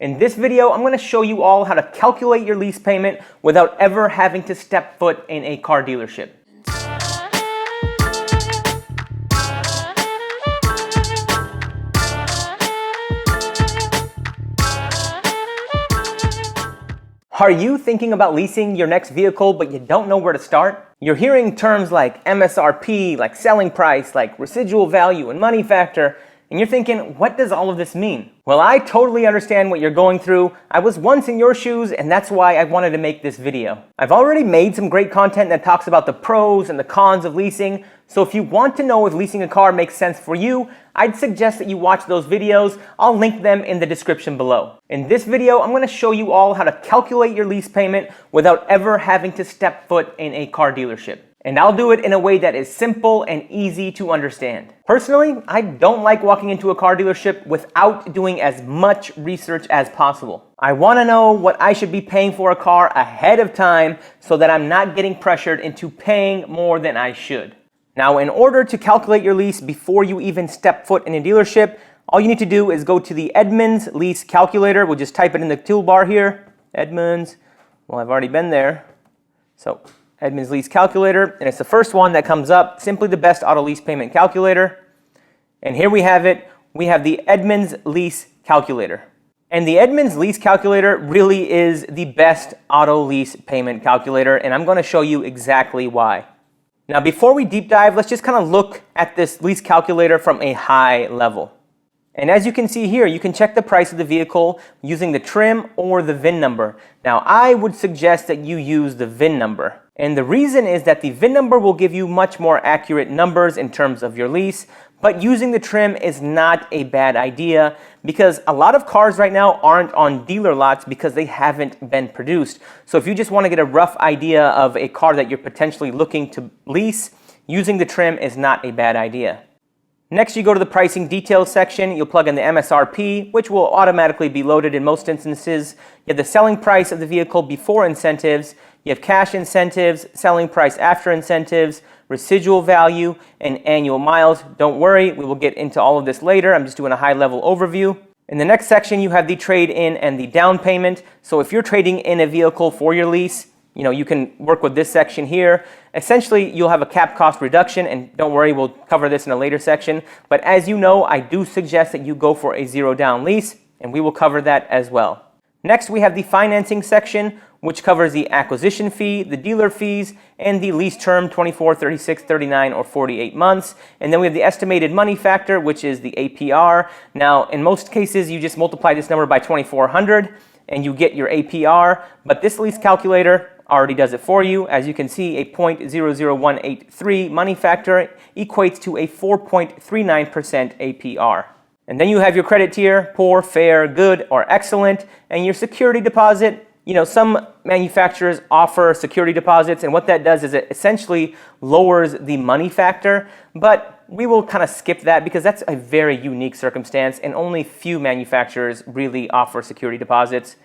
In this video, I'm going to show you all how to calculate your lease payment without ever having to step foot in a car dealership. Are you thinking about leasing your next vehicle but you don't know where to start? You're hearing terms like MSRP, like selling price, like residual value and money factor, and you're thinking, what does all of this mean? Well, I totally understand what you're going through. I was once in your shoes, and that's why I wanted to make this video. I've already made some great content that talks about the pros and the cons of leasing, so if you want to know if leasing a car makes sense for you, I'd suggest that you watch those videos. I'll link them in the description below. In this video, I'm going to show you all how to calculate your lease payment without ever having to step foot in a car dealership. And I'll do it in a way that is simple and easy to understand. Personally, I don't like walking into a car dealership without doing as much research as possible. I want to know what I should be paying for a car ahead of time so that I'm not getting pressured into paying more than I should. Now, in order to calculate your lease before you even step foot in a dealership, all you need to do is go to the Edmunds Lease calculator. We'll just type it in the toolbar here. Edmunds. Well, I've already been there. So Edmunds Lease calculator, and it's the first one that comes up, simply the best auto lease payment calculator. And here we have it. We have the Edmunds Lease calculator. And the Edmunds Lease calculator really is the best auto lease payment calculator, and I'm going to show you exactly why. Now, before we deep dive, let's just kind of look at this lease calculator from a high level. And as you can see here, you can check the price of the vehicle using the trim or the VIN number. Now, I would suggest that you use the VIN number. And the reason is that the VIN number will give you much more accurate numbers in terms of your lease, but using the trim is not a bad idea because a lot of cars right now aren't on dealer lots because they haven't been produced. So if you just want to get a rough idea of a car that you're potentially looking to lease, using the trim is not a bad idea. Next, you go to the pricing details section. You'll plug in the MSRP, which will automatically be loaded in most instances. You have the selling price of the vehicle before incentives. You have cash incentives, selling price after incentives, residual value, and annual miles. Don't worry, we will get into all of this later. I'm just doing a high-level overview. In the next section, you have the trade-in and the down payment. So if you're trading in a vehicle for your lease, you can work with this section here. Essentially, you'll have a cap cost reduction, and don't worry, we'll cover this in a later section. But as you know, I do suggest that you go for a zero-down lease, and we will cover that as well. Next, we have the financing section, which covers the acquisition fee, the dealer fees, and the lease term, 24, 36, 39, or 48 months. And then we have the estimated money factor, which is the APR. Now, in most cases, you just multiply this number by 2,400, and you get your APR. But this lease calculator already does it for you. As you can see, a 0.00183 money factor equates to a 4.39% APR. And then you have your credit tier, poor, fair, good, or excellent, and your security deposit. Some manufacturers offer security deposits, and what that does is it essentially lowers the money factor, but we will kind of skip that because that's a very unique circumstance, and only few manufacturers really offer security deposits.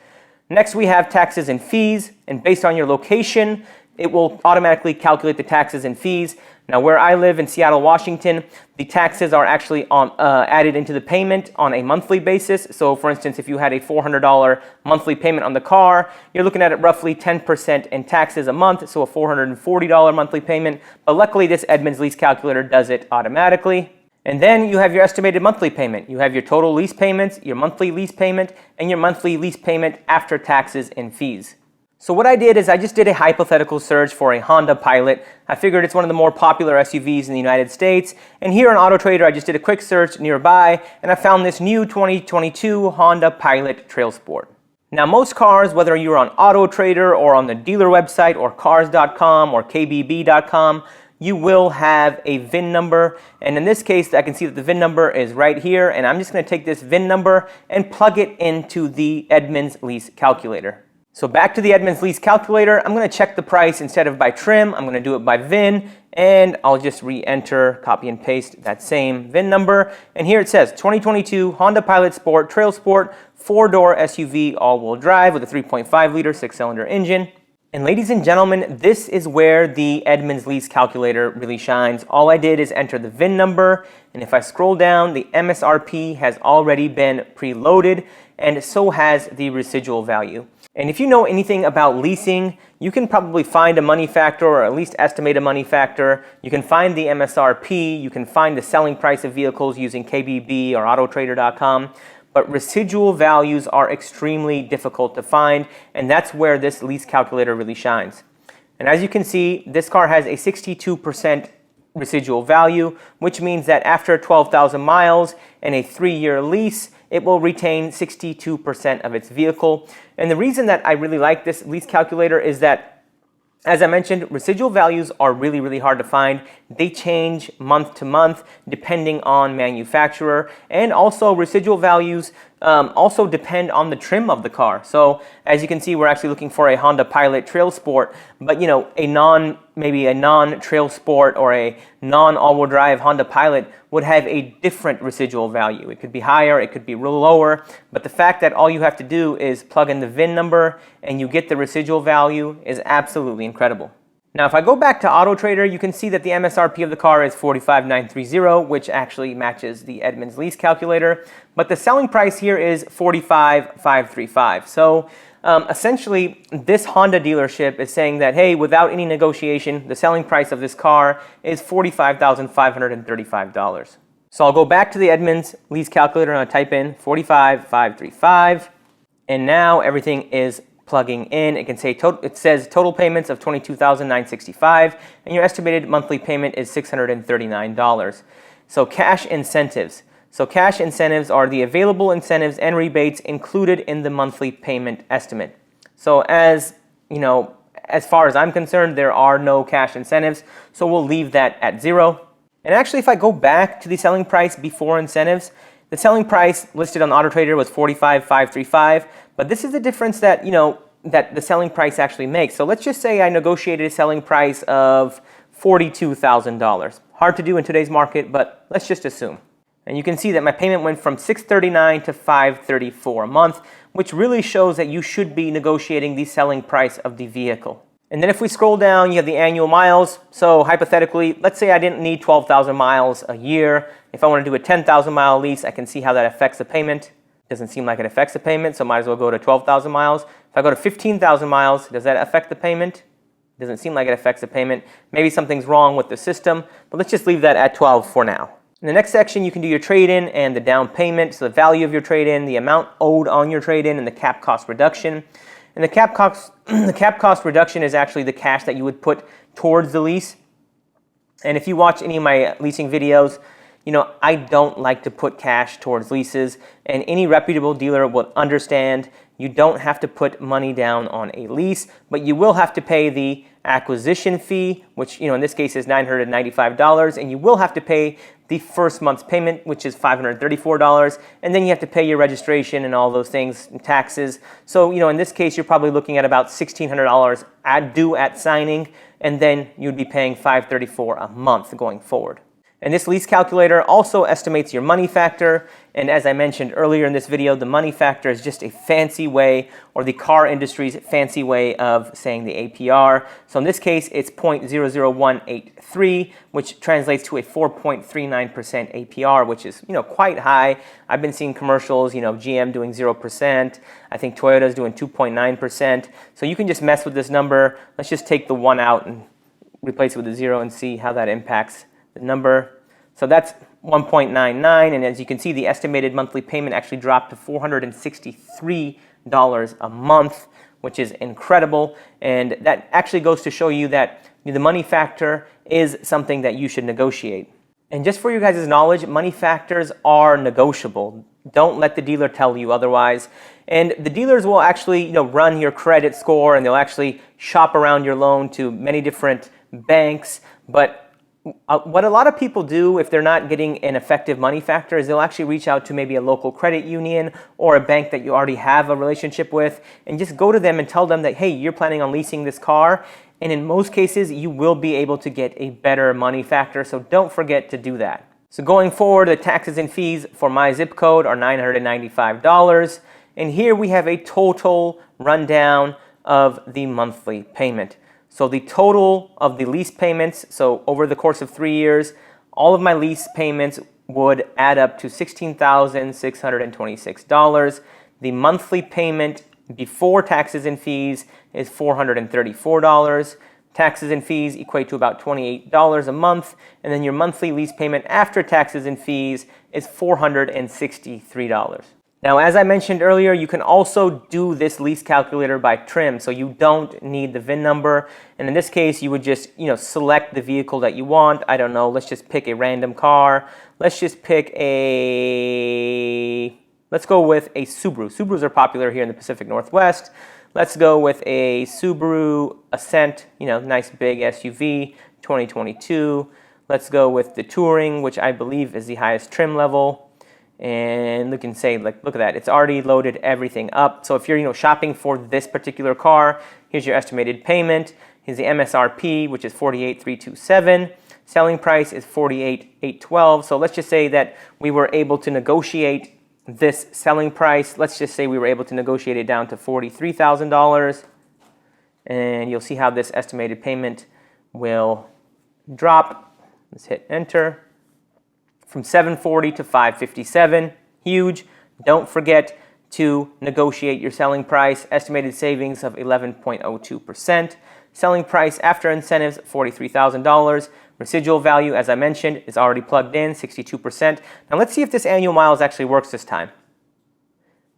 Next, we have taxes and fees, and based on your location, it will automatically calculate the taxes and fees. Now, where I live in Seattle, Washington, the taxes are actually added into the payment on a monthly basis. So, for instance, if you had a $400 monthly payment on the car, you're looking at roughly 10% in taxes a month, so a $440 monthly payment. But luckily, this Edmunds Lease calculator does it automatically. And then you have your estimated monthly payment. You have your total lease payments, your monthly lease payment, and your monthly lease payment after taxes and fees. So what I did is I just did a hypothetical search for a Honda Pilot. I figured it's one of the more popular SUVs in the United States. And here on AutoTrader, I just did a quick search nearby, and I found this new 2022 Honda Pilot Trail Sport. Now, most cars, whether you're on AutoTrader or on the dealer website or cars.com or kbb.com, you will have a VIN number. And in this case, I can see that the VIN number is right here. And I'm just going to take this VIN number and plug it into the Edmunds Lease calculator. So back to the Edmunds Lease calculator, I'm going to check the price instead of by trim. I'm going to do it by VIN, and I'll just re-enter, copy and paste that same VIN number. And here it says 2022 Honda Pilot Sport Trail Sport 4-door SUV all-wheel drive with a 3.5-liter 6-cylinder engine. And ladies and gentlemen, this is where the Edmunds Lease calculator really shines. All I did is enter the VIN number, and if I scroll down, the MSRP has already been preloaded, and so has the residual value. And if you know anything about leasing, you can probably find a money factor, or at least estimate a money factor. You can find the MSRP, you can find the selling price of vehicles using KBB or autotrader.com. But residual values are extremely difficult to find, and that's where this lease calculator really shines. And as you can see, this car has a 62% residual value, which means that after 12,000 miles and a 3-year lease, it will retain 62% of its vehicle. And the reason that I really like this lease calculator is that, as I mentioned, residual values are really, really hard to find. They change month to month depending on manufacturer, and also residual values also depend on the trim of the car. So as you can see, we're actually looking for a Honda Pilot Trail Sport, but you know, maybe a non-Trail Sport or a non-all-wheel drive Honda Pilot would have a different residual value. It could be higher, it could be lower, but the fact that all you have to do is plug in the VIN number and you get the residual value is absolutely incredible. Now, if I go back to AutoTrader, you can see that the MSRP of the car is $45,930, which actually matches the Edmunds Lease calculator. But the selling price here is $45,535. So essentially, this Honda dealership is saying that, hey, without any negotiation, the selling price of this car is $45,535. So I'll go back to the Edmunds Lease calculator and I'll type in $45,535. And now everything is plugging in. It can say it says total payments of $22,965, and your estimated monthly payment is $639. So cash incentives. So cash incentives are the available incentives and rebates included in the monthly payment estimate. So as you know, as far as I'm concerned, there are no cash incentives, so we'll leave that at 0. And actually, if I go back to the selling price before incentives, the selling price listed on AutoTrader was $45,535, but this is the difference that, you know, that the selling price actually makes. So let's just say I negotiated a selling price of $42,000. Hard to do in today's market, but let's just assume. And you can see that my payment went from $639 to $534 a month, which really shows that you should be negotiating the selling price of the vehicle. And then if we scroll down, you have the annual miles. So hypothetically, let's say I didn't need 12,000 miles a year. If I want to do a 10,000 mile lease, I can see how that affects the payment. Doesn't seem like it affects the payment, so might as well go to 12,000 miles. If I go to 15,000 miles, does that affect the payment? Doesn't seem like it affects the payment. Maybe something's wrong with the system, but let's just leave that at 12 for now. In the next section, you can do your trade-in and the down payment, so the value of your trade-in, the amount owed on your trade-in, and the cap cost reduction. And the cap cost reduction is actually the cash that you would put towards the lease. And if you watch any of my leasing videos, you know, I don't like to put cash towards leases, and any reputable dealer will understand you don't have to put money down on a lease, but you will have to pay the acquisition fee, which, you know, in this case is $995, and you will have to pay the first month's payment, which is $534, and then you have to pay your registration and all those things, and taxes. So, you know, in this case, you're probably looking at about $1,600 due at signing, and then you'd be paying $534 a month going forward. And this lease calculator also estimates your money factor. And as I mentioned earlier in this video, the money factor is just a fancy way, or the car industry's fancy way of saying the APR. So in this case, it's 0.00183, which translates to a 4.39% APR, which is, you know, quite high. I've been seeing commercials, you know, GM doing 0%. I think Toyota's doing 2.9%. So you can just mess with this number. Let's just take the 1 out and replace it with a 0 and see how that impacts the number. So that's 1.99, and as you can see, the estimated monthly payment actually dropped to $463 a month, which is incredible. And that actually goes to show you that the money factor is something that you should negotiate. And just for you guys' knowledge, money factors are negotiable. Don't let the dealer tell you otherwise. And the dealers will actually, you know, run your credit score, and they'll actually shop around your loan to many different banks. But what a lot of people do if they're not getting an effective money factor is they'll actually reach out to maybe a local credit union or a bank that you already have a relationship with, and just go to them and tell them that, hey, you're planning on leasing this car. And in most cases, you will be able to get a better money factor, so don't forget to do that. So going forward, the taxes and fees for my zip code are $995. And here we have a total rundown of the monthly payment. So the total of the lease payments, so over the course of 3 years, all of my lease payments would add up to $16,626. The monthly payment before taxes and fees is $434. Taxes and fees equate to about $28 a month, and then your monthly lease payment after taxes and fees is $463. Now, as I mentioned earlier, you can also do this lease calculator by trim, so you don't need the VIN number. And in this case, you would just, select the vehicle that you want. I don't know, let's just pick a random car. Let's just pick let's go with a Subaru. Subarus are popular here in the Pacific Northwest. Let's go with a Subaru Ascent, nice big SUV, 2022. Let's go with the Touring, which I believe is the highest trim level. And look at that, it's already loaded everything up. So if you're shopping for this particular car, here's your estimated payment. Here's the MSRP, which is $48,327. Selling price is $48,812. So let's just say that we were able to negotiate this selling price. Let's just say we were able to negotiate it down to $43,000. And you'll see how this estimated payment will drop. Let's hit enter. From $740 to $557, huge. Don't forget to negotiate your selling price. Estimated savings of 11.02%. Selling price after incentives, $43,000. Residual value, as I mentioned, is already plugged in, 62%. Now let's see if this annual miles actually works this time.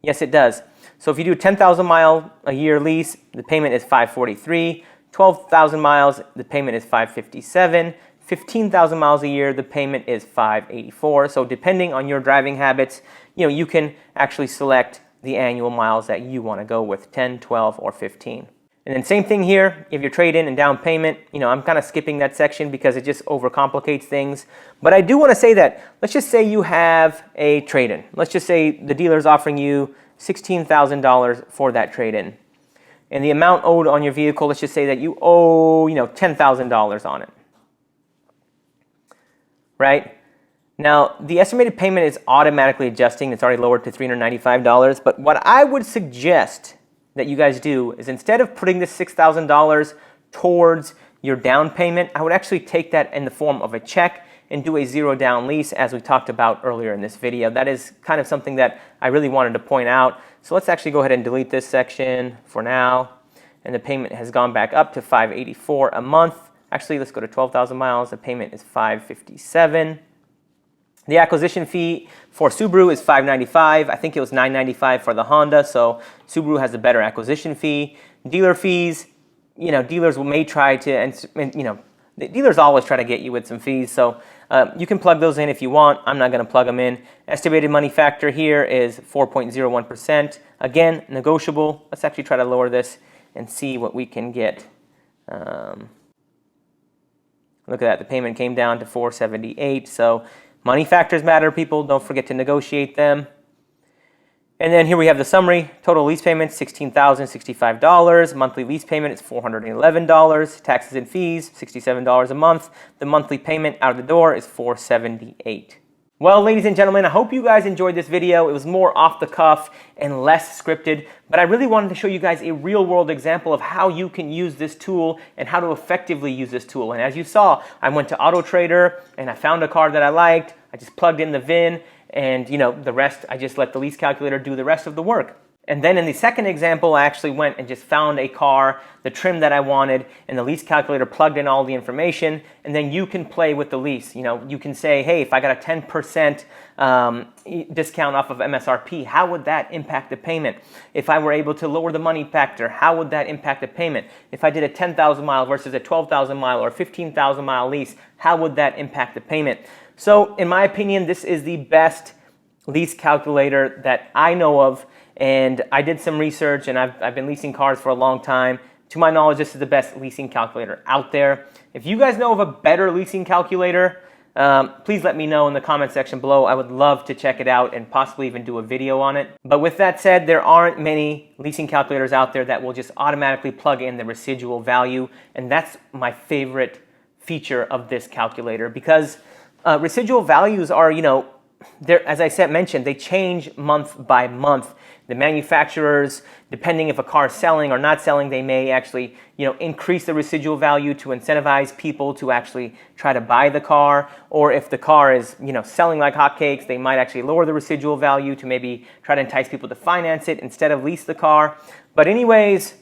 Yes, it does. So if you do a 10,000 mile a year lease, the payment is $543. 12,000 miles, the payment is $557. 15,000 miles a year, the payment is $584. So depending on your driving habits, you can actually select the annual miles that you want to go with, 10, 12, or 15. And then same thing here, if your trade-in and down payment, I'm kind of skipping that section because it just overcomplicates things. But I do want to say that, let's just say you have a trade-in. Let's just say the dealer's offering you $16,000 for that trade-in. And the amount owed on your vehicle, let's just say that you owe, $10,000 on it. Right? Now, the estimated payment is automatically adjusting. It's already lowered to $395. But what I would suggest that you guys do is instead of putting this $6,000 towards your down payment, I would actually take that in the form of a check and do a zero down lease, as we talked about earlier in this video. That is kind of something that I really wanted to point out. So let's actually go ahead and delete this section for now. And the payment has gone back up to $584 a month. Actually, let's go to 12,000 miles. The payment is $557. The acquisition fee for Subaru is $595. I think it was $995 for the Honda, so Subaru has a better acquisition fee. Dealer fees, dealers may try to, the dealers always try to get you with some fees, so you can plug those in if you want. I'm not going to plug them in. Estimated money factor here is 4.01%. Again, negotiable. Let's actually try to lower this and see what we can get. Look at that, the payment came down to $478. So money factors matter, people. Don't forget to negotiate them. And then here we have the summary. Total lease payment, $16,065. Monthly lease payment is $411. Taxes and fees, $67 a month. The monthly payment out of the door is $478. Well, ladies and gentlemen, I hope you guys enjoyed this video. It was more off the cuff and less scripted, but I really wanted to show you guys a real-world example of how you can use this tool and how to effectively use this tool. And as you saw, I went to Auto Trader and I found a car that I liked. I just plugged in the VIN, and the rest, I just let the lease calculator do the rest of the work. And then in the second example, I actually went and just found a car, the trim that I wanted, and the lease calculator plugged in all the information, and then you can play with the lease. You can say, hey, if I got a 10% discount off of MSRP, how would that impact the payment? If I were able to lower the money factor, how would that impact the payment? If I did a 10,000 mile versus a 12,000 mile or 15,000 mile lease, how would that impact the payment? So in my opinion, this is the best lease calculator that I know of. And I did some research, and I've been leasing cars for a long time. To my knowledge, this is the best leasing calculator out there. If you guys know of a better leasing calculator, please let me know in the comment section below. I would love to check it out and possibly even do a video on it. But with that said, there aren't many leasing calculators out there that will just automatically plug in the residual value. And that's my favorite feature of this calculator, because residual values are, as I mentioned, they change month by month. The manufacturers, depending if a car is selling or not selling, they may actually, increase the residual value to incentivize people to actually try to buy the car. Or if the car is, selling like hotcakes, they might actually lower the residual value to maybe try to entice people to finance it instead of lease the car. But anyways,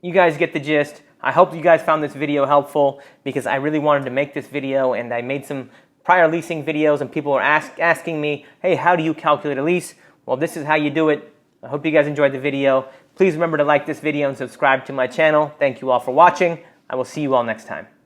you guys get the gist. I hope you guys found this video helpful because I really wanted to make this video, and I made some prior leasing videos and people were asking me, hey, how do you calculate a lease? Well, this is how you do it. I hope you guys enjoyed the video. Please remember to like this video and subscribe to my channel. Thank you all for watching. I will see you all next time.